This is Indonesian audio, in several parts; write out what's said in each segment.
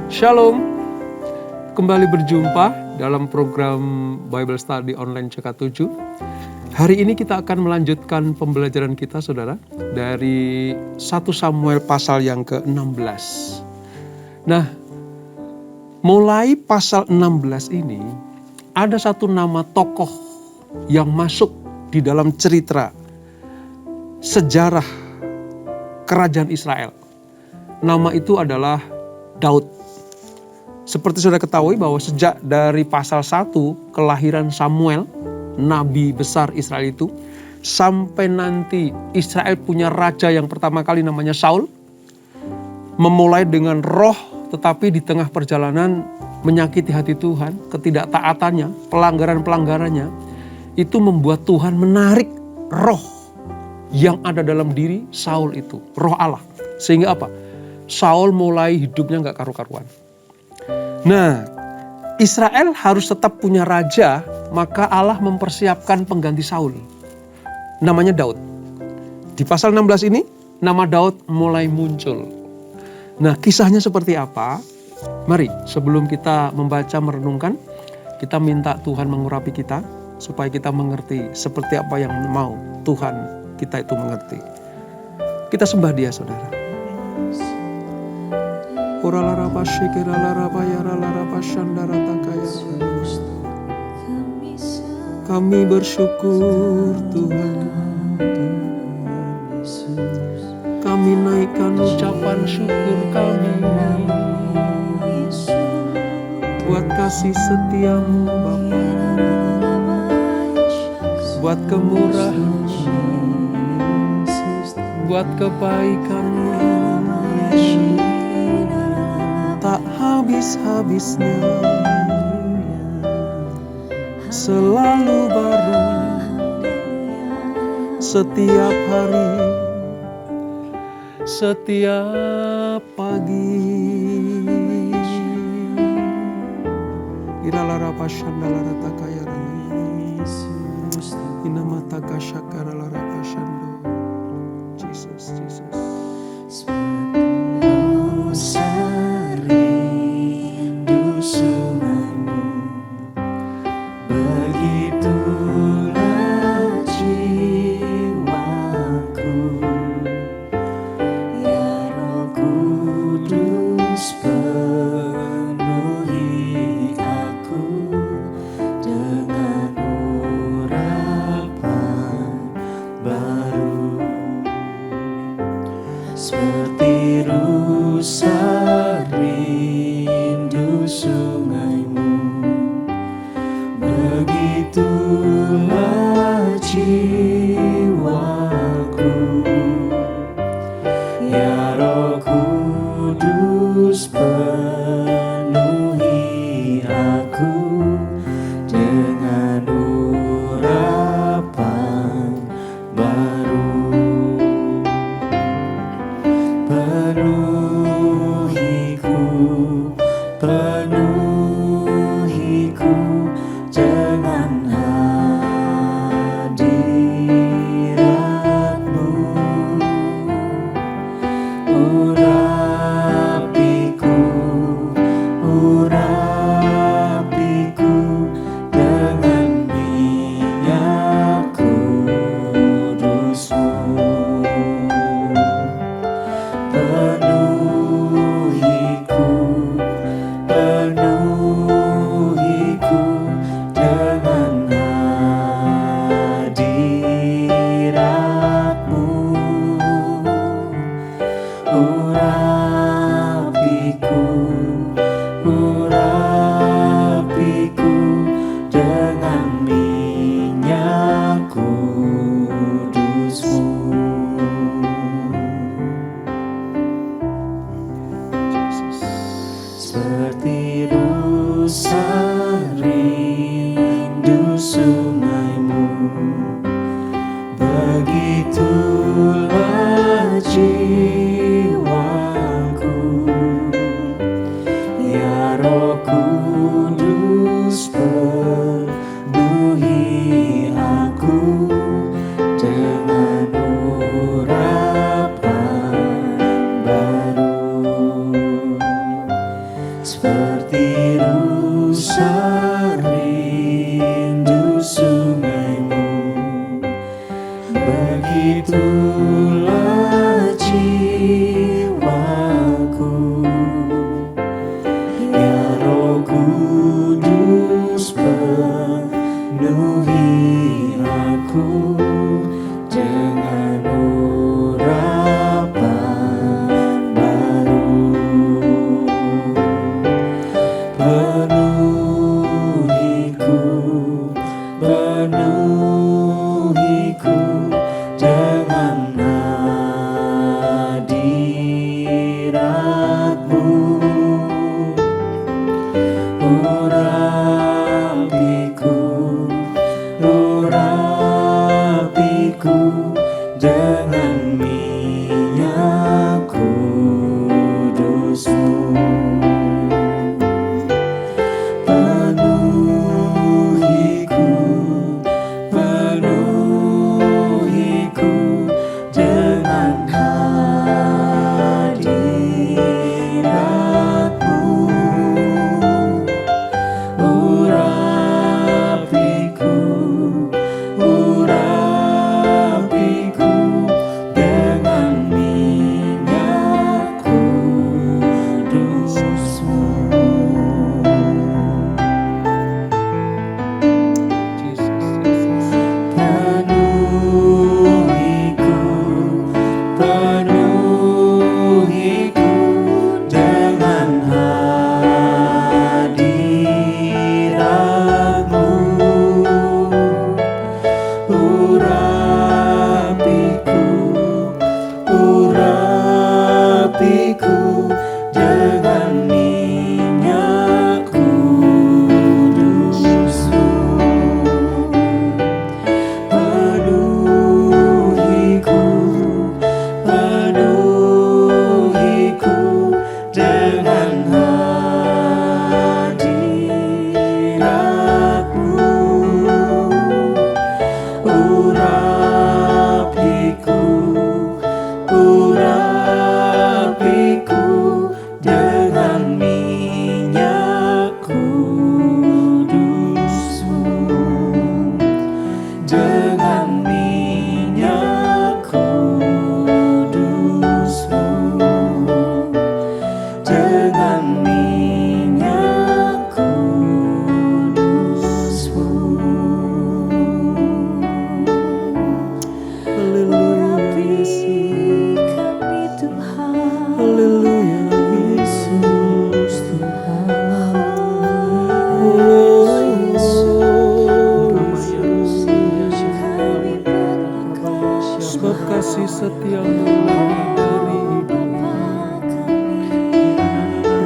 Shalom, kembali berjumpa dalam program Bible Study Online CK7. Hari ini kita akan melanjutkan pembelajaran kita, saudara, dari 1 Samuel pasal yang ke-16. Nah, mulai pasal 16 ini, ada satu nama tokoh yang masuk di dalam cerita sejarah kerajaan Israel. Nama itu adalah Daud. Seperti sudah ketahui bahwa sejak dari pasal 1 kelahiran Samuel, nabi besar Israel itu, sampai nanti Israel punya raja yang pertama kali namanya Saul, memulai dengan roh tetapi di tengah perjalanan menyakiti hati Tuhan, ketidaktaatannya, pelanggaran-pelanggarannya, itu membuat Tuhan menarik roh yang ada dalam diri Saul itu, roh Allah. Sehingga apa? Saul mulai hidupnya gak karu-karuan. Nah, Israel harus tetap punya raja, maka Allah mempersiapkan pengganti Saul. Namanya Daud. Di pasal 16 ini, nama Daud mulai muncul. Nah, kisahnya seperti apa? Mari, sebelum kita membaca, merenungkan, kita minta Tuhan mengurapi kita, supaya kita mengerti seperti apa yang mau Tuhan kita itu mengerti. Kita sembah Dia, saudara. Kami bersyukur Tuhan, kami naikkan ucapan syukur kami buat kasih setiamu Bapa, buat kemurahan, buat kebaikan-Mu tak habis-habisnya, selalu baru setiap hari, setiap pagi. Iralara pashandalara takayara, inamataka shakaralara pashando. Jesus, Jesus. seperti rusa rindu sungaimu, begitulah jiwaku. Ya Roh Kudus penuhi aku dengan urapan baru. Penuhiku, penuhiku dengan hadirat-Mu. Urapiku, urapiku dengan minyak kudus-Mu. Penuhiku, penuhiku dengan hadirat-Mu. Urapiku, urapiku dengan minyak kudus-Mu. Penuhiku, penuhiku dengan hadirat-Mu. Urapiku, urapiku dengan minyak kudus-Mu. Penuhiku, penuhiku dengan hadirat-Mu. Urapiku, urapiku dengan minyak kudus-Mu. Dengan minyak kudus-Mu. Dengan minyak kudus-Mu. Urapi kami Tuhan. Haleluya Yesus Tuhan. Oh Yesus, kami berangkat. Sebab kasih setiamu lebih dari hidup.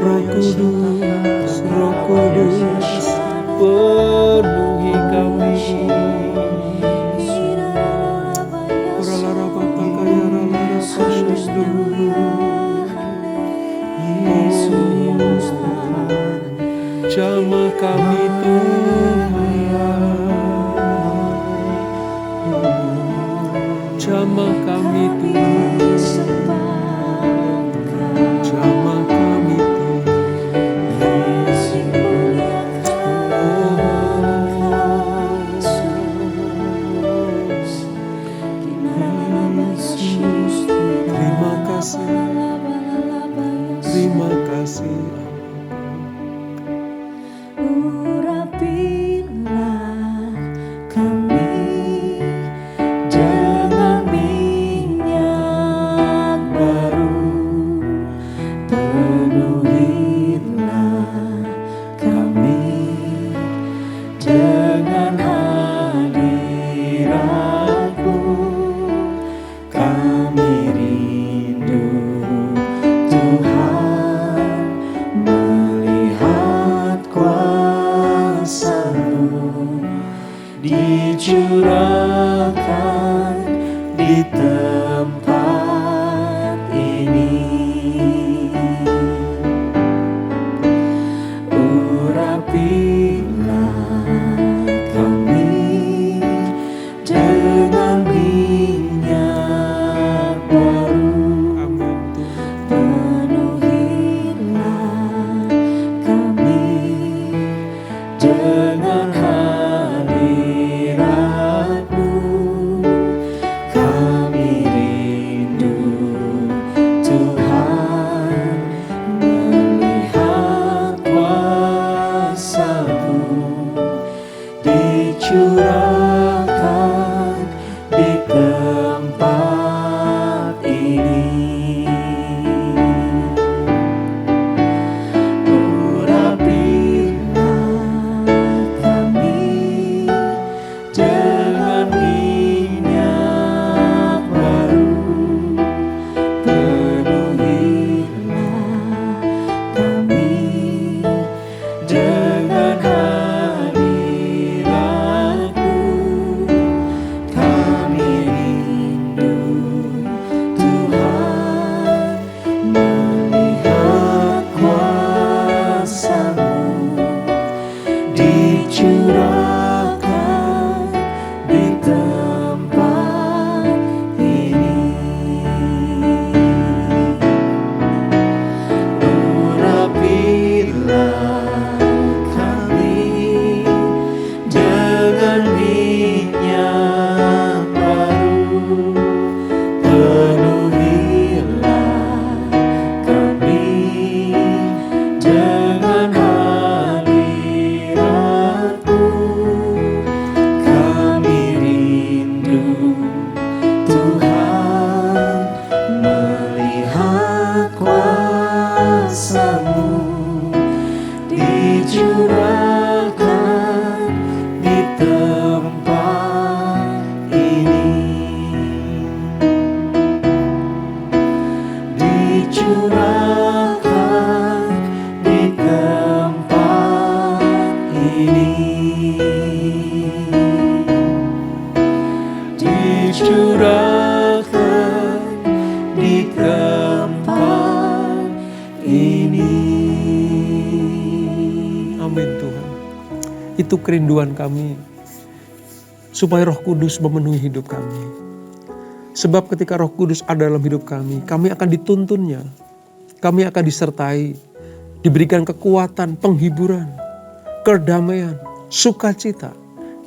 Roh Kudus, Roh Kudus, penuhi kami. Yesus Tuhan. Jamah kami Tuhan, jamah kami Tuhan, jamah kami Tuhan. Terima kasih, terima kasih. Urapilah kami dengan minyak baru. Penuhilah kami dengan hadirat-Mu. Kami rindu Tuhan melihat kuasa-Mu dicurahkan di tempat ini. dicurahkan di tempat ini, dicurahkan di tempat ini, dicurahkan di tempat ini. Amin Tuhan. Itu kerinduan kami, supaya Roh Kudus memenuhi hidup kami. Sebab ketika Roh Kudus ada dalam hidup kami akan dituntunnya. Kami akan disertai, diberikan kekuatan, penghiburan, kedamaian, sukacita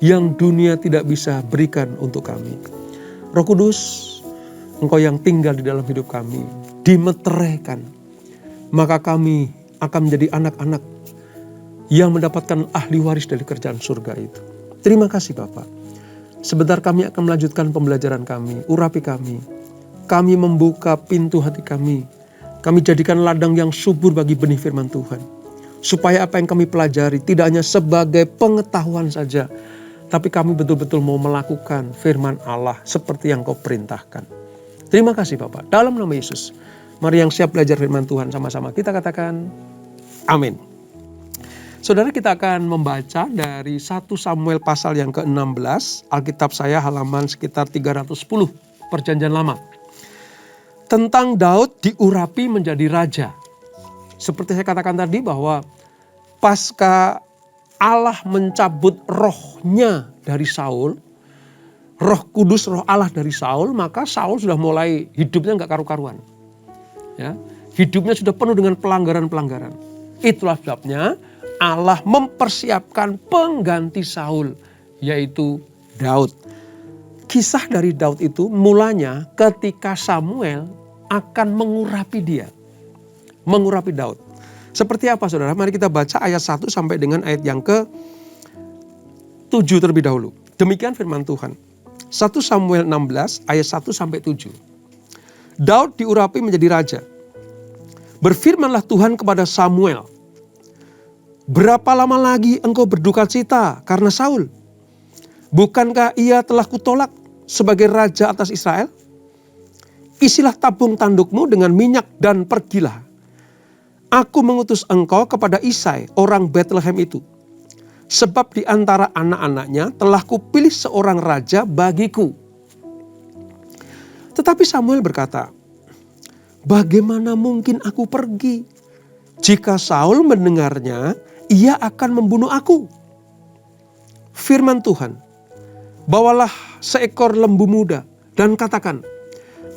yang dunia tidak bisa berikan untuk kami. Roh Kudus, Engkau yang tinggal di dalam hidup kami, dimeteraikan, maka kami akan menjadi anak-anak yang mendapatkan ahli waris dari kerajaan surga itu. Terima kasih Bapak. Sebentar kami akan melanjutkan pembelajaran kami, urapi kami. Kami membuka pintu hati kami. Kami jadikan ladang yang subur bagi benih firman Tuhan. Supaya apa yang kami pelajari tidak hanya sebagai pengetahuan saja, tapi kami betul-betul mau melakukan firman Allah seperti yang Kau perintahkan. Terima kasih Bapak. Dalam nama Yesus, mari yang siap belajar firman Tuhan sama-sama kita katakan amin. Saudara, kita akan membaca dari 1 Samuel pasal yang ke-16, Alkitab saya halaman sekitar 310, Perjanjian Lama. Tentang Daud diurapi menjadi raja. Seperti saya katakan tadi bahwa pasca Allah mencabut rohnya dari Saul, Roh Kudus, Roh Allah dari Saul, maka Saul sudah mulai hidupnya gak karu-karuan. Ya, hidupnya sudah penuh dengan pelanggaran-pelanggaran. Itulah sebabnya Allah mempersiapkan pengganti Saul, yaitu Daud. Kisah dari Daud itu mulanya ketika Samuel akan mengurapi dia. Mengurapi Daud. Seperti apa saudara? Mari kita baca ayat 1 sampai dengan ayat yang ke-7 terlebih dahulu. Demikian firman Tuhan. 1 Samuel 16 ayat 1 sampai 7. Daud diurapi menjadi raja. Berfirmanlah Tuhan kepada Samuel, berapa lama lagi engkau berduka cita karena Saul? Bukankah ia telah kutolak sebagai raja atas Israel? Isilah tabung tandukmu dengan minyak dan pergilah. Aku mengutus engkau kepada Isai, orang Bethlehem itu. Sebab di antara anak-anaknya telah kupilih seorang raja bagiku. Tetapi Samuel berkata, bagaimana mungkin aku pergi? Jika Saul mendengarnya, ia akan membunuh aku. Firman Tuhan, bawalah seekor lembu muda dan katakan,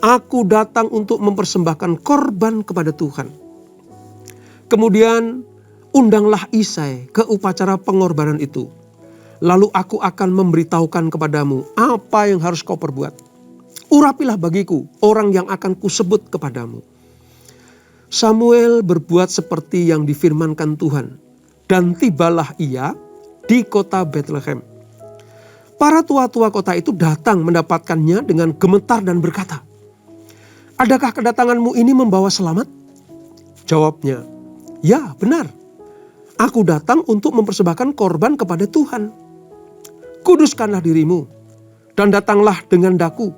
aku datang untuk mempersembahkan korban kepada Tuhan. Kemudian undanglah Isai ke upacara pengorbanan itu. Lalu aku akan memberitahukan kepadamu apa yang harus kau perbuat. Urapilah bagiku orang yang akan kusebut kepadamu. Samuel berbuat seperti yang difirmankan Tuhan. Dan tibalah ia di kota Bethlehem. Para tua-tua kota itu datang mendapatkannya dengan gemetar dan berkata, adakah kedatanganmu ini membawa selamat? Jawabnya, ya benar. Aku datang untuk mempersembahkan korban kepada Tuhan. Kuduskanlah dirimu dan datanglah dengan daku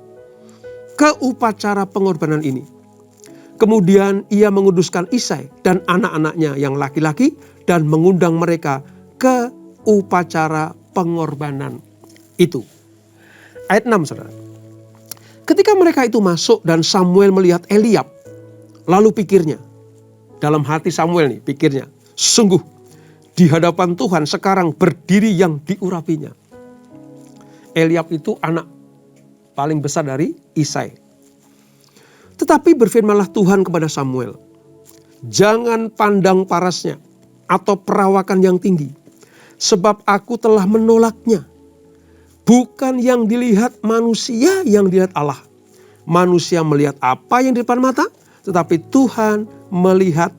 ke upacara pengorbanan ini. Kemudian ia menguduskan Isai dan anak-anaknya yang laki-laki dan mengundang mereka ke upacara pengorbanan itu. Ayat 6 saudara. Ketika mereka itu masuk dan Samuel melihat Eliab, lalu pikirnya, dalam hati Samuel nih pikirnya, sungguh di hadapan Tuhan sekarang berdiri yang diurapinya. Eliab itu anak paling besar dari Isai. Tetapi berfirmanlah Tuhan kepada Samuel, jangan pandang parasnya atau perawakan yang tinggi, sebab aku telah menolaknya. Bukan yang dilihat manusia yang dilihat Allah. Manusia melihat apa yang di depan mata, tetapi Tuhan melihat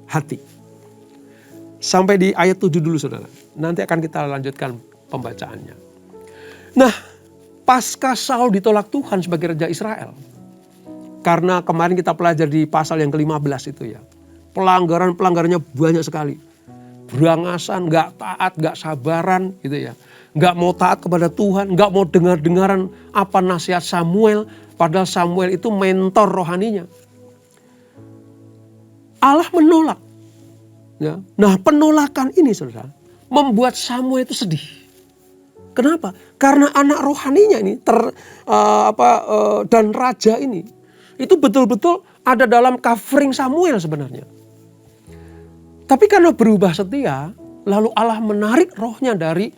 hati. Sampai di ayat 7 dulu saudara. Nanti akan kita lanjutkan pembacaannya. Nah, pasca Saul ditolak Tuhan sebagai raja Israel. Karena kemarin kita pelajari di pasal yang ke-15 itu ya. pelanggarannya banyak sekali. Berangasan, gak taat, gak sabaran gitu ya. Gak mau taat kepada Tuhan, gak mau dengar-dengaran apa nasihat Samuel. Padahal Samuel itu mentor rohaninya. Allah menolak. Ya. Nah, penolakan ini saudara membuat Samuel itu sedih. Kenapa? Karena anak rohaninya ini dan raja ini itu betul-betul ada dalam covering Samuel sebenarnya. Tapi karena berubah setia, lalu Allah menarik rohnya dari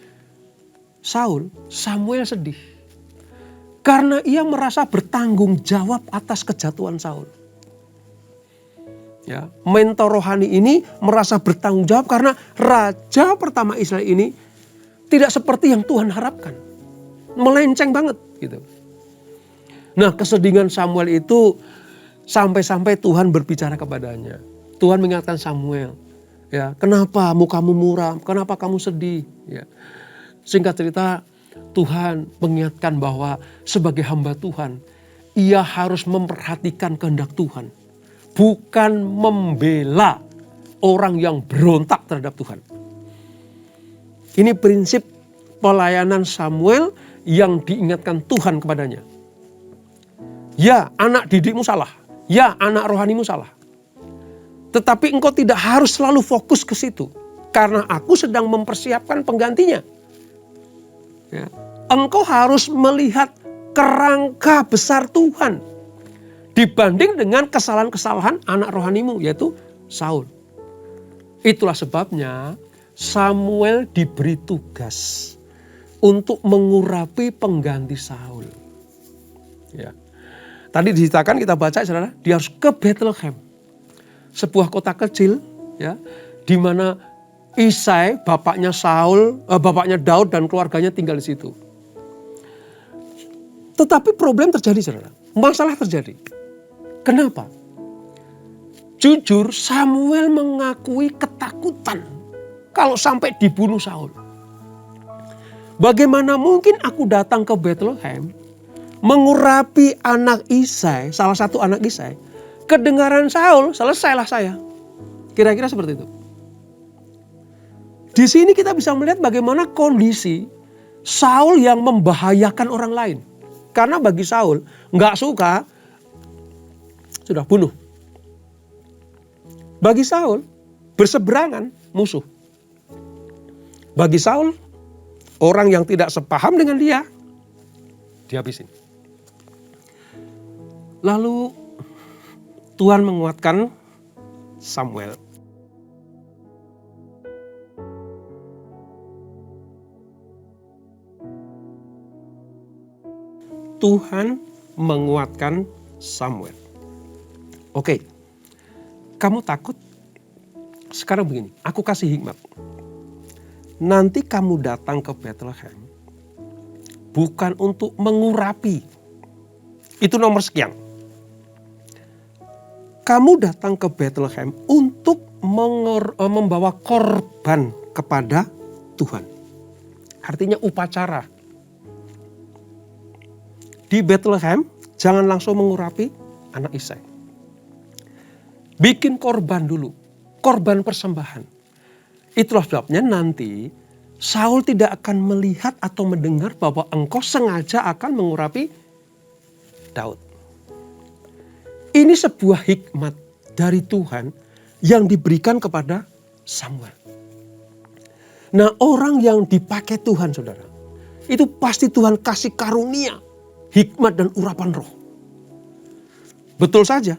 Saul, Samuel sedih. Karena ia merasa bertanggung jawab atas kejatuhan Saul. Ya, mentor rohani ini merasa bertanggung jawab karena raja pertama Israel ini tidak seperti yang Tuhan harapkan. Melenceng banget gitu. Nah, kesedihan Samuel itu sampai-sampai Tuhan berbicara kepadanya. Tuhan mengingatkan Samuel, ya, kenapa mukamu muram? Kenapa kamu sedih? Ya. Singkat cerita, Tuhan mengingatkan bahwa sebagai hamba Tuhan, ia harus memperhatikan kehendak Tuhan. Bukan membela orang yang berontak terhadap Tuhan. Ini prinsip pelayanan Samuel yang diingatkan Tuhan kepadanya. Ya, anak didikmu salah. Ya, anak rohanimu salah. Tetapi engkau tidak harus selalu fokus ke situ. Karena aku sedang mempersiapkan penggantinya. Ya. Engkau harus melihat kerangka besar Tuhan. Dibanding dengan kesalahan-kesalahan anak rohanimu, yaitu Saul. Itulah sebabnya Samuel diberi tugas untuk mengurapi pengganti Saul. Ya. Tadi diceritakan kita baca saudara, dia harus ke Bethlehem. Sebuah kota kecil ya, di mana Isai, bapaknya Daud dan keluarganya tinggal di situ. Tetapi problem terjadi saudara, masalah terjadi. Kenapa? Jujur Samuel mengakui ketakutan kalau sampai dibunuh Saul. Bagaimana mungkin aku datang ke Bethlehem mengurapi anak Isai, salah satu anak Isai, kedengaran Saul, selesailah saya. Kira-kira seperti itu. Di sini kita bisa melihat bagaimana kondisi Saul yang membahayakan orang lain. Karena bagi Saul nggak suka, sudah bunuh. Bagi Saul berseberangan musuh. Bagi Saul orang yang tidak sepaham dengan dia dihabisin. Lalu Tuhan menguatkan Samuel. Tuhan menguatkan Samuel. Oke, kamu takut? Sekarang begini, aku kasih hikmat. Nanti kamu datang ke Bethlehem bukan untuk mengurapi. Itu nomor sekian. Kamu datang ke Bethlehem untuk membawa korban kepada Tuhan. Artinya upacara. Di Bethlehem jangan langsung mengurapi anak Isai. Bikin korban dulu, korban persembahan. Itulah sebabnya nanti Saul tidak akan melihat atau mendengar bahwa engkau sengaja akan mengurapi Daud. Ini sebuah hikmat dari Tuhan yang diberikan kepada Samuel. Nah, orang yang dipakai Tuhan saudara, itu pasti Tuhan kasih karunia, hikmat dan urapan roh. Betul saja.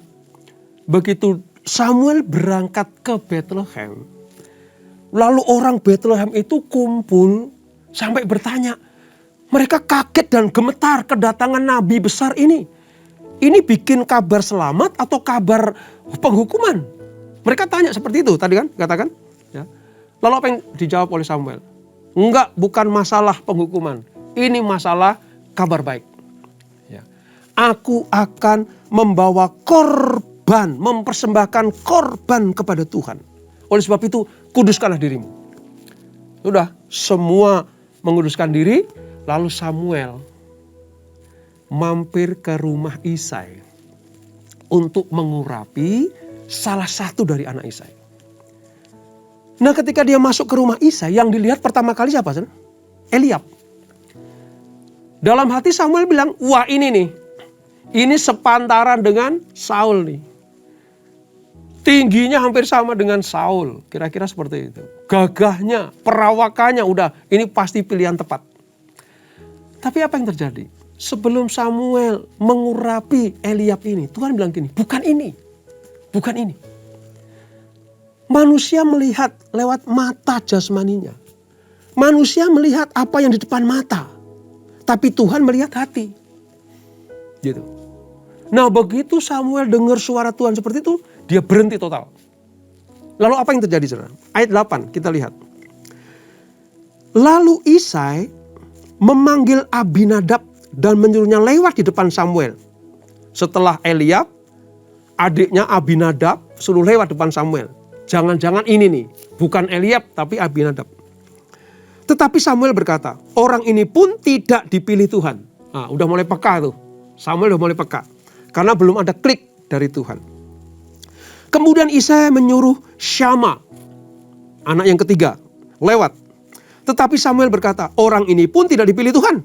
Begitu Samuel berangkat ke Bethlehem, lalu orang Bethlehem itu kumpul sampai bertanya. Mereka kaget dan gemetar kedatangan nabi besar ini. Ini bikin kabar selamat atau kabar penghukuman? Mereka tanya seperti itu tadi kan, katakan. Ya. Lalu apa yang dijawab oleh Samuel? Enggak, bukan masalah penghukuman. Ini masalah kabar baik. Ya. Aku akan membawa korban, mempersembahkan korban kepada Tuhan. Oleh sebab itu, kuduskanlah dirimu. Sudah, semua menguduskan diri, lalu Samuel mampir ke rumah Isai untuk mengurapi salah satu dari anak Isai. Nah ketika dia masuk ke rumah Isai, yang dilihat pertama kali siapa? Eliab. Dalam hati Samuel bilang, wah ini nih, ini sepantaran dengan Saul nih. Tingginya hampir sama dengan Saul, kira-kira seperti itu. Gagahnya, perawakannya, udah ini pasti pilihan tepat. Tapi apa yang terjadi? Sebelum Samuel mengurapi Eliab ini, Tuhan bilang gini, bukan ini, bukan ini. Manusia melihat lewat mata jasmaninya. Manusia melihat apa yang di depan mata. Tapi Tuhan melihat hati. Gitu. Nah begitu Samuel dengar suara Tuhan seperti itu, dia berhenti total. Lalu apa yang terjadi saudara? Ayat 8 kita lihat. Lalu Isai memanggil Abinadab dan menyuruhnya lewat di depan Samuel. Setelah Eliab, adiknya Abinadab suruh lewat depan Samuel. Jangan-jangan ini nih, bukan Eliab tapi Abinadab. Tetapi Samuel berkata, orang ini pun tidak dipilih Tuhan. Nah, udah mulai peka tuh. Samuel udah mulai peka. Karena belum ada klik dari Tuhan. Kemudian Isai menyuruh Syama, anak yang ketiga, lewat. Tetapi Samuel berkata, orang ini pun tidak dipilih Tuhan.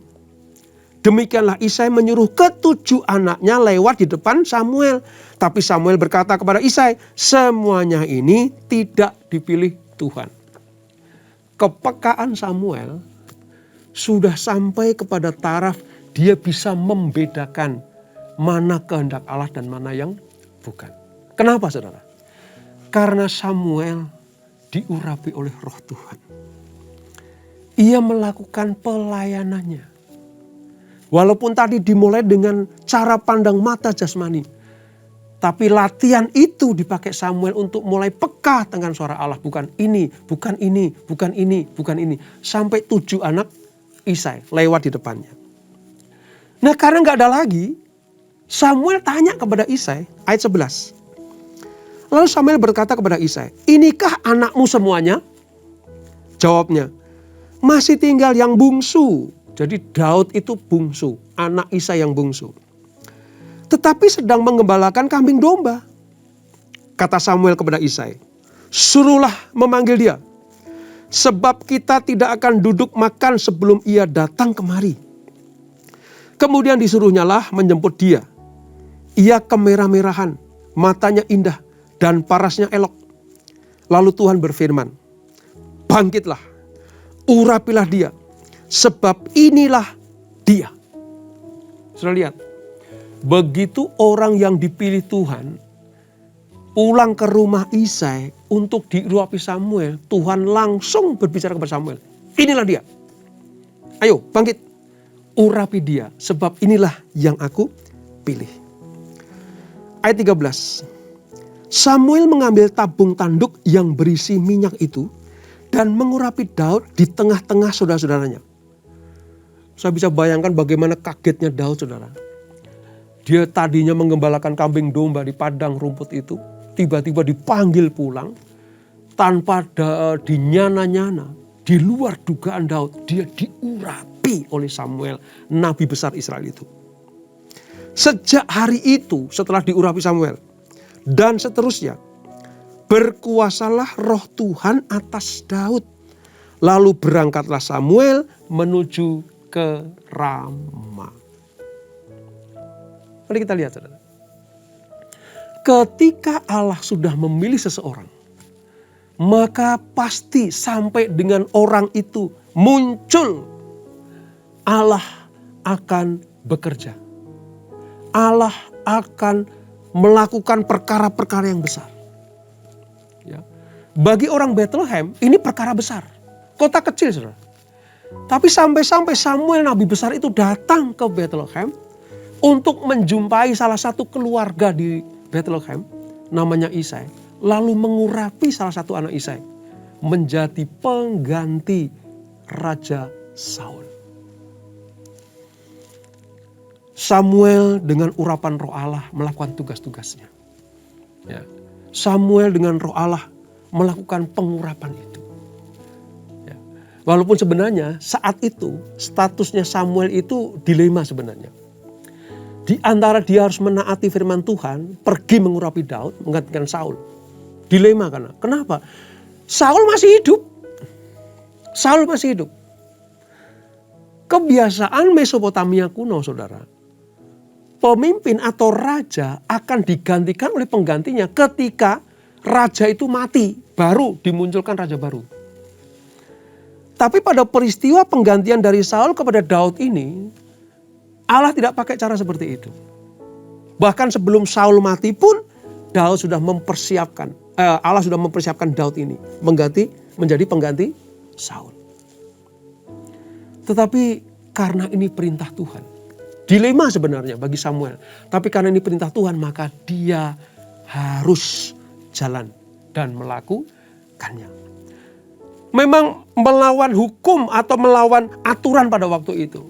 Demikianlah Isai menyuruh ketujuh anaknya lewat di depan Samuel. Tapi Samuel berkata kepada Isai, semuanya ini tidak dipilih Tuhan. Kepekaan Samuel sudah sampai kepada taraf dia bisa membedakan mana kehendak Allah dan mana yang bukan. Kenapa saudara? Karena Samuel diurapi oleh Roh Tuhan. Ia melakukan pelayanannya. Walaupun tadi dimulai dengan cara pandang mata jasmani. Tapi latihan itu dipakai Samuel untuk mulai peka dengan suara Allah. Bukan ini, bukan ini, bukan ini, bukan ini. Sampai 7 anak Isai lewat di depannya. Nah karena gak ada lagi, Samuel tanya kepada Isai, ayat 11. Lalu Samuel berkata kepada Isai, inikah anakmu semuanya? Jawabnya, masih tinggal yang bungsu. Jadi Daud itu bungsu, anak Isai yang bungsu. Tetapi sedang menggembalakan kambing domba. Kata Samuel kepada Isai, suruhlah memanggil dia. Sebab kita tidak akan duduk makan sebelum ia datang kemari. Kemudian disuruhnya lah menjemput dia. Ia kemerah-merahan, matanya indah dan parasnya elok. Lalu Tuhan berfirman, bangkitlah, urapilah dia. Sebab inilah dia. Sudah lihat. Begitu orang yang dipilih Tuhan pulang ke rumah Isai untuk diurapi Samuel, Tuhan langsung berbicara kepada Samuel. Inilah dia. Ayo bangkit. Urapi dia. Sebab inilah yang aku pilih. Ayat 13. Samuel mengambil tabung tanduk yang berisi minyak itu dan mengurapi Daud di tengah-tengah saudara-saudaranya. Saya bisa bayangkan bagaimana kagetnya Daud, saudara. Dia tadinya menggembalakan kambing domba di padang rumput itu. Tiba-tiba dipanggil pulang. Tanpa dinyana-nyana. Di luar dugaan Daud. Dia diurapi oleh Samuel. Nabi besar Israel itu. Sejak hari itu setelah diurapi Samuel. Dan seterusnya. Berkuasalah roh Tuhan atas Daud. Lalu berangkatlah Samuel menuju ke Rama. Mari kita lihat saudara. Ketika Allah sudah memilih seseorang, maka pasti sampai dengan orang itu muncul, Allah akan bekerja. Allah akan melakukan perkara-perkara yang besar. Ya. Bagi orang Bethlehem ini perkara besar. Kota kecil saudara. Tapi sampai-sampai Samuel nabi besar itu datang ke Bethlehem untuk menjumpai salah satu keluarga di Bethlehem namanya Isai. Lalu mengurapi salah satu anak Isai menjadi pengganti Raja Saul. Samuel dengan urapan Roh Allah melakukan tugas-tugasnya. Ya. Samuel dengan Roh Allah melakukan pengurapan itu. Walaupun sebenarnya saat itu statusnya Samuel itu dilema sebenarnya. di antara dia harus menaati firman Tuhan, pergi mengurapi Daud, menggantikan Saul. Dilema karena, kenapa? Saul masih hidup. Saul masih hidup. Kebiasaan Mesopotamia kuno, saudara. Pemimpin atau raja akan digantikan oleh penggantinya ketika raja itu mati. Baru dimunculkan raja baru. Tapi pada peristiwa penggantian dari Saul kepada Daud ini, Allah tidak pakai cara seperti itu. Bahkan sebelum Saul mati pun, Daud sudah mempersiapkan, Allah sudah mempersiapkan Daud ini menjadi pengganti Saul. Tetapi karena ini perintah Tuhan, dilema sebenarnya bagi Samuel. Tapi karena ini perintah Tuhan, maka dia harus jalan dan melakukannya. Memang melawan hukum atau melawan aturan pada waktu itu.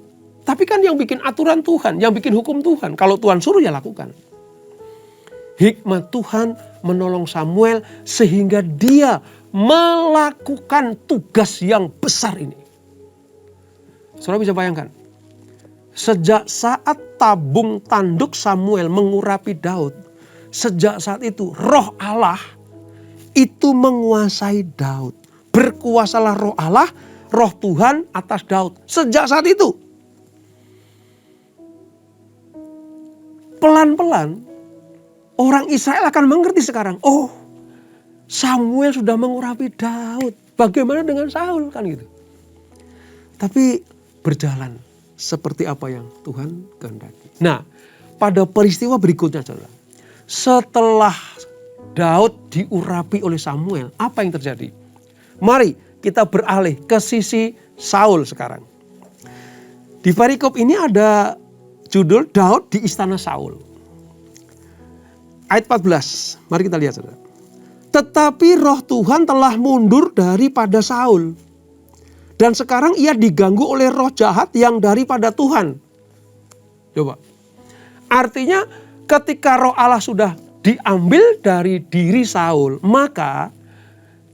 Tapi kan yang bikin aturan Tuhan, yang bikin hukum Tuhan. Kalau Tuhan suruh ya lakukan. Hikmat Tuhan menolong Samuel sehingga dia melakukan tugas yang besar ini. Saudara bisa bayangkan. Sejak saat tabung tanduk Samuel mengurapi Daud. Sejak saat itu roh Allah itu menguasai Daud. Berkuasalah roh Allah, roh Tuhan atas Daud. Sejak saat itu. Pelan-pelan orang Israel akan mengerti sekarang. Oh, Samuel sudah mengurapi Daud. Bagaimana dengan Saul kan gitu. Tapi berjalan seperti apa yang Tuhan kehendaki. Nah, pada peristiwa berikutnya saudara. Setelah Daud diurapi oleh Samuel, apa yang terjadi? Mari kita beralih ke sisi Saul sekarang. Di perikop ini ada judul Daud di istana Saul. Ayat 14, mari kita lihat saudara. Tetapi roh Tuhan telah mundur daripada Saul. Dan sekarang ia diganggu oleh roh jahat yang daripada Tuhan. Coba. Artinya ketika roh Allah sudah diambil dari diri Saul, maka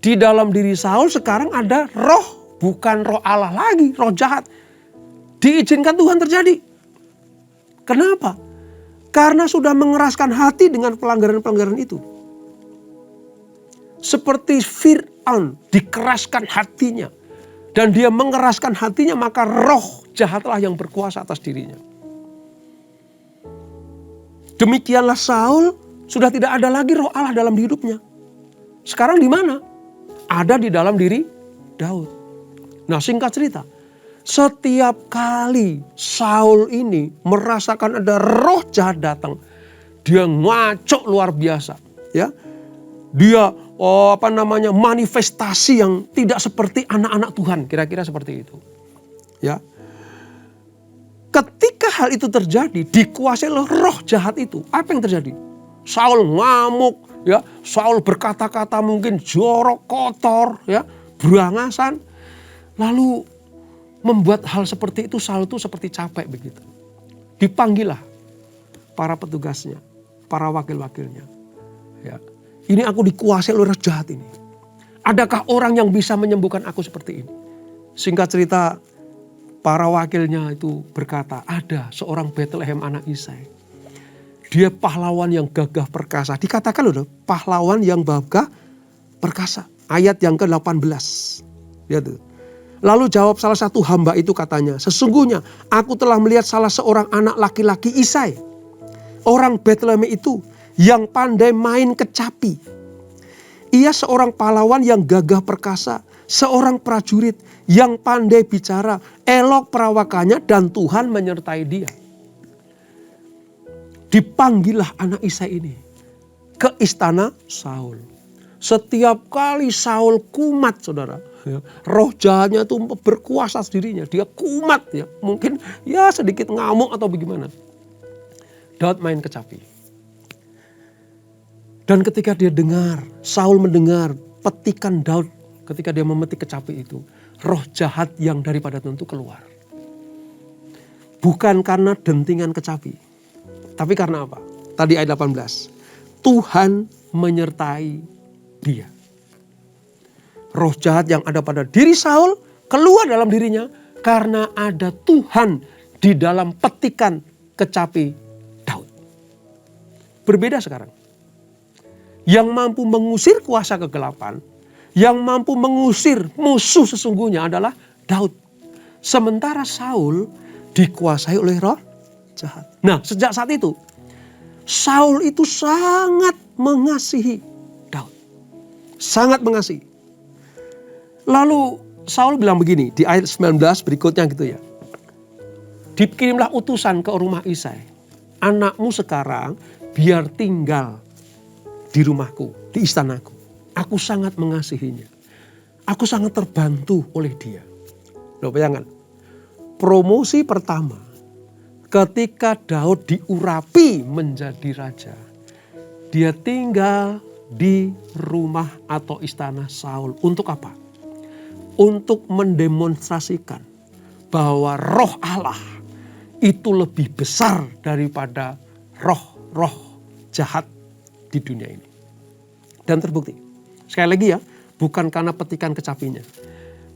di dalam diri Saul sekarang ada roh, bukan roh Allah lagi, roh jahat. Diizinkan Tuhan terjadi. Kenapa? Karena sudah mengeraskan hati dengan pelanggaran-pelanggaran itu. Seperti Fir'aun dikeraskan hatinya. Dan dia mengeraskan hatinya, maka roh jahatlah yang berkuasa atas dirinya. Demikianlah Saul sudah tidak ada lagi roh Allah dalam hidupnya. Sekarang di mana? Ada di dalam diri Daud. Nah, singkat cerita, setiap kali Saul ini merasakan ada roh jahat datang, dia ngaco luar biasa, ya. Dia manifestasi yang tidak seperti anak-anak Tuhan, kira-kira seperti itu. Ya. Ketika hal itu terjadi, dikuasai oleh roh jahat itu, apa yang terjadi? Saul ngamuk, ya, Saul berkata-kata mungkin jorok, kotor, ya, berangasan. Lalu membuat hal seperti itu, Saul itu seperti capek begitu. Dipanggillah para petugasnya, para wakil-wakilnya. Ya, ini aku dikuasai oleh roh jahat ini. Adakah orang yang bisa menyembuhkan aku seperti ini? Singkat cerita, para wakilnya itu berkata, ada seorang Bethlehem anak Isai. Dia pahlawan yang gagah perkasa. Dikatakan loh, pahlawan yang gagah perkasa. Ayat yang ke-18. Lihat tuh. Lalu jawab salah satu hamba itu katanya, sesungguhnya aku telah melihat salah seorang anak laki-laki Isai. Orang Bethlehem itu yang pandai main kecapi. Ia seorang pahlawan yang gagah perkasa. Seorang prajurit yang pandai bicara. Elok perawakannya dan Tuhan menyertai dia. Dipanggillah anak Isai ini ke istana Saul. Setiap kali Saul kumat, saudara, ya, roh jahatnya itu berkuasa dirinya. Dia kumat, ya, mungkin ya sedikit ngamuk atau bagaimana. Daud main kecapi. Dan ketika dia dengar, Saul mendengar petikan Daud ketika dia memetik kecapi itu, roh jahat yang daripada tentu keluar. Bukan karena dentingan kecapi. Tapi karena apa? Tadi ayat 18. Tuhan menyertai dia. Roh jahat yang ada pada diri Saul keluar dalam dirinya karena ada Tuhan di dalam petikan kecapi berbeda sekarang. Yang mampu mengusir kuasa kegelapan, yang mampu mengusir musuh sesungguhnya adalah Daud. Sementara Saul dikuasai oleh roh jahat. Nah, sejak saat itu Saul itu sangat mengasihi Daud. Sangat mengasihi. Lalu Saul bilang begini di ayat 19 berikutnya gitu ya. Dikirimlah utusan ke rumah Isai. Anakmu sekarang biar tinggal di rumahku, di istanaku. Aku sangat mengasihinya. Aku sangat terbantu oleh dia. Loh, bayangkan. Promosi pertama ketika Daud diurapi menjadi raja. Dia tinggal di rumah atau istana Saul. Untuk apa? Untuk mendemonstrasikan bahwa roh Allah itu lebih besar daripada roh-roh jahat di dunia ini. Dan terbukti. Sekali lagi ya, bukan karena petikan kecapinya.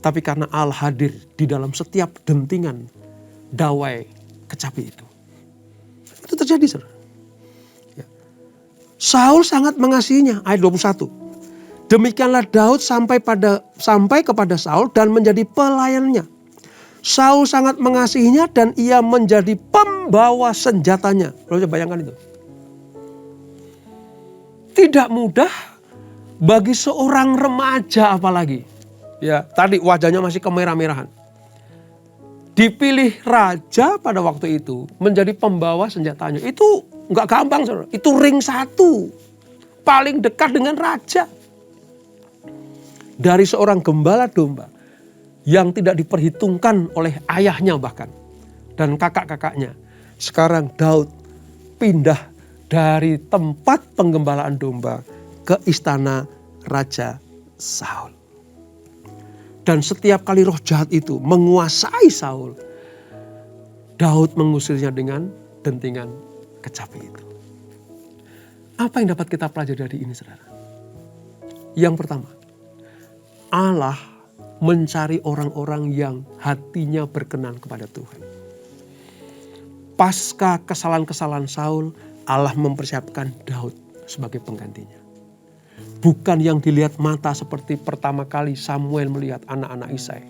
Tapi karena Allah hadir di dalam setiap dentingan dawai kecapi itu. Itu terjadi, saudara. Ya. Saul sangat mengasihinya, ayat 21. Demikianlah Daud sampai kepada Saul dan menjadi pelayannya. Saul sangat mengasihinya dan ia menjadi pembawa senjatanya. Lalu bayangkan itu. Tidak mudah bagi seorang remaja apalagi. Ya, tadi wajahnya masih kemerah-merahan. Dipilih raja pada waktu itu menjadi pembawa senjatanya. Itu nggak gampang, saudara. Itu ring 1. Paling dekat dengan raja. Dari seorang gembala domba yang tidak diperhitungkan oleh ayahnya bahkan. Dan kakak-kakaknya. Sekarang Daud pindah dari tempat penggembalaan domba ke istana Raja Saul. Dan setiap kali roh jahat itu menguasai Saul, Daud mengusirnya dengan dentingan kecapi itu. Apa yang dapat kita pelajari dari ini, saudara? Yang pertama, Allah mencari orang-orang yang hatinya berkenan kepada Tuhan. Pasca kesalahan-kesalahan Saul, Allah mempersiapkan Daud sebagai penggantinya. Bukan yang dilihat mata seperti pertama kali Samuel melihat anak-anak Isai.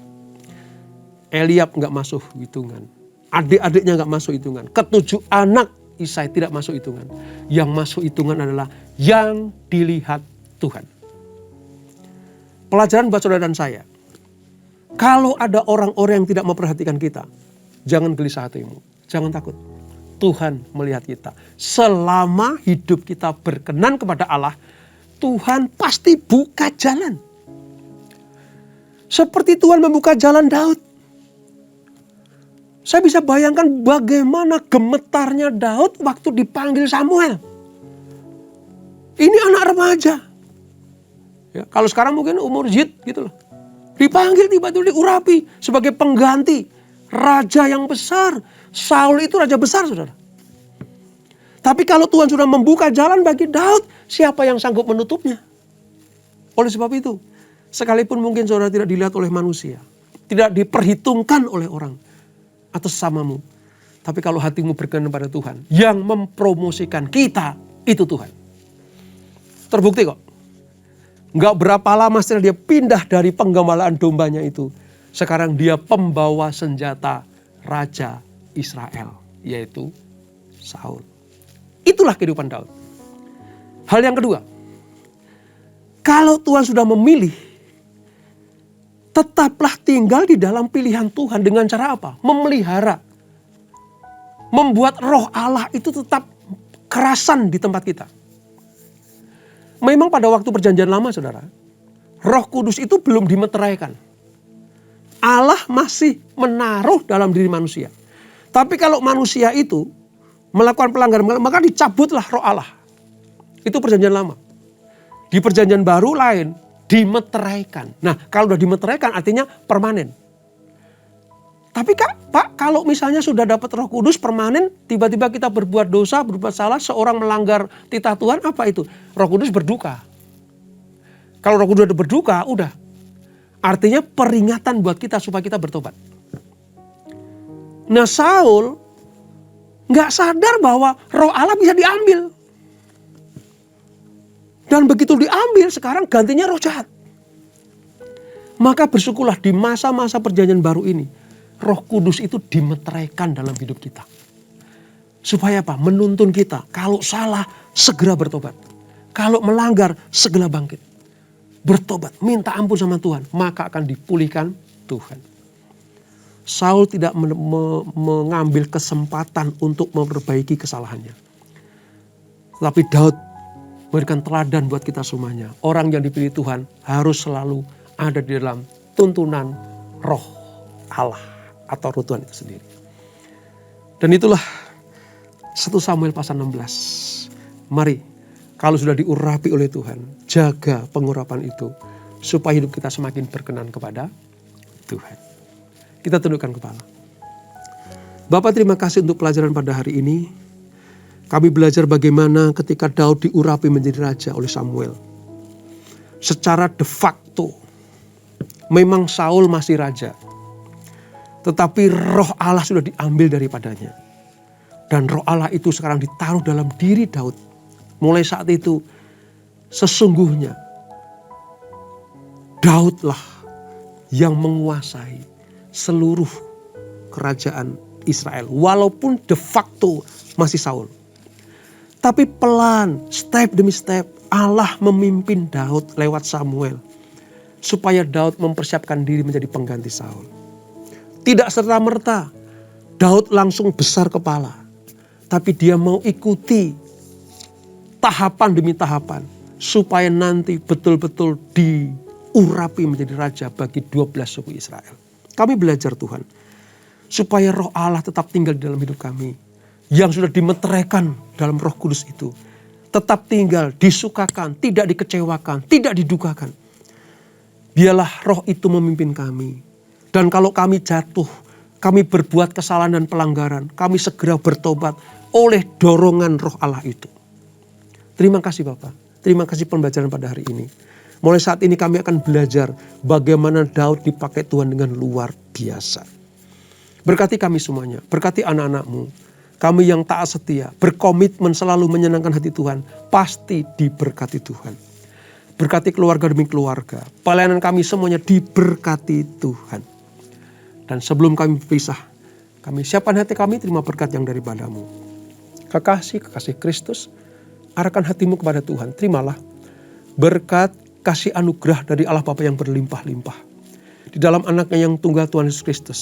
Eliab gak masuk hitungan. Adik-adiknya gak masuk hitungan. Ketujuh anak Isai tidak masuk hitungan. Yang masuk hitungan adalah yang dilihat Tuhan. Pelajaran buat saudara dan saya. Kalau ada orang-orang yang tidak memperhatikan kita, jangan gelisah hatimu. Jangan takut. Tuhan melihat kita. Selama hidup kita berkenan kepada Allah, Tuhan pasti buka jalan. Seperti Tuhan membuka jalan Daud. Saya bisa bayangkan bagaimana gemetarnya Daud waktu dipanggil Samuel. Ini anak remaja. Ya, kalau sekarang mungkin umur Zid gitu loh. Dipanggil tiba-tiba diurapi sebagai pengganti raja yang besar. Saul itu raja besar, saudara. Tapi kalau Tuhan sudah membuka jalan bagi Daud, siapa yang sanggup menutupnya? Oleh sebab itu, sekalipun mungkin saudara tidak dilihat oleh manusia, tidak diperhitungkan oleh orang atau sesamamu, tapi kalau hatimu berkenan pada Tuhan, yang mempromosikan kita itu Tuhan. Terbukti kok. Nggak berapa lama setelah dia pindah dari penggembalaan dombanya itu, sekarang dia pembawa senjata Raja Israel, yaitu Saul. Itulah kehidupan Daud. Hal yang kedua, kalau Tuhan sudah memilih, tetaplah tinggal di dalam pilihan Tuhan dengan cara apa? Memelihara. Membuat roh Allah itu tetap kerasan di tempat kita. Memang pada waktu perjanjian lama, saudara, Roh Kudus itu belum dimeteraikan. Allah masih menaruh dalam diri manusia. Tapi kalau manusia itu melakukan pelanggaran, maka dicabutlah roh Allah. Itu perjanjian lama. Di perjanjian baru lain, dimeteraikan. Nah, kalau sudah dimeteraikan artinya permanen. Tapi Pak, kalau misalnya sudah dapat Roh Kudus permanen, tiba-tiba kita berbuat dosa, berbuat salah, seorang melanggar titah Tuhan, apa itu? Roh Kudus berduka. Kalau Roh Kudus sudah berduka, udah. Artinya peringatan buat kita supaya kita bertobat. Nah, Saul nggak sadar bahwa roh Allah bisa diambil. Dan begitu diambil, sekarang gantinya roh jahat. Maka bersyukurlah di masa-masa perjanjian baru ini, Roh Kudus itu dimeteraikan dalam hidup kita. Supaya apa? Menuntun kita. Kalau salah, segera bertobat. Kalau melanggar, segera bangkit. Bertobat, minta ampun sama Tuhan. Maka akan dipulihkan Tuhan. Saul tidak mengambil kesempatan untuk memperbaiki kesalahannya. Tapi Daud memberikan teladan buat kita semuanya. Orang yang dipilih Tuhan harus selalu ada di dalam tuntunan roh Allah atau roh Tuhan itu sendiri. Dan itulah 1 Samuel pasal 16. Mari, kalau sudah diurapi oleh Tuhan, jaga pengurapan itu supaya hidup kita semakin berkenan kepada Tuhan. Kita tundukkan kepala. Bapak, terima kasih untuk pelajaran pada hari ini. Kami belajar bagaimana ketika Daud diurapi menjadi raja oleh Samuel. Secara de facto, memang Saul masih raja. Tetapi roh Allah sudah diambil daripadanya. Dan roh Allah itu sekarang ditaruh dalam diri Daud. Mulai saat itu, sesungguhnya Daudlah yang menguasai seluruh kerajaan Israel. Walaupun de facto masih Saul. Tapi pelan, step demi step, Allah memimpin Daud lewat Samuel. Supaya Daud mempersiapkan diri menjadi pengganti Saul. Tidak serta-merta Daud langsung besar kepala. Tapi dia mau ikuti tahapan demi tahapan. Supaya nanti betul-betul diurapi menjadi raja bagi 12 suku Israel. Kami belajar Tuhan. Supaya roh Allah tetap tinggal di dalam hidup kami. Yang sudah dimeteraikan dalam Roh Kudus itu. Tetap tinggal, disukakan, tidak dikecewakan, tidak didukakan. Biarlah roh itu memimpin kami. Dan kalau kami jatuh, kami berbuat kesalahan dan pelanggaran, kami segera bertobat oleh dorongan roh Allah itu. Terima kasih Bapak. Terima kasih pembelajaran pada hari ini. Mulai saat ini kami akan belajar bagaimana Daud dipakai Tuhan dengan luar biasa. Berkati kami semuanya, berkati anak-anak-Mu. Kami yang taat setia, berkomitmen selalu menyenangkan hati Tuhan, pasti diberkati Tuhan. Berkati keluarga demi keluarga, pelayanan kami semuanya diberkati Tuhan. Dan sebelum kami berpisah, kami siapkan hati kami terima berkat yang daripadamu. Kekasih Kristus, arahkan hatimu kepada Tuhan, terimalah berkat kasih anugerah dari Allah Bapa yang berlimpah-limpah. Di dalam anaknya yang tunggal Tuhan Yesus Kristus.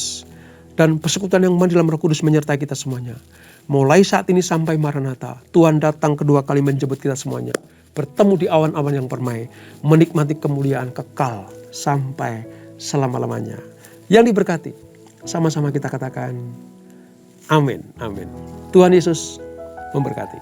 Dan persekutuan yang di dalam Roh Kudus menyertai kita semuanya. Mulai saat ini sampai Maranatha, Tuhan datang kedua kali menjemput kita semuanya. Bertemu di awan-awan yang permai, menikmati kemuliaan kekal sampai selama-lamanya. Yang diberkati, sama-sama kita katakan, amin, amin. Tuhan Yesus memberkati.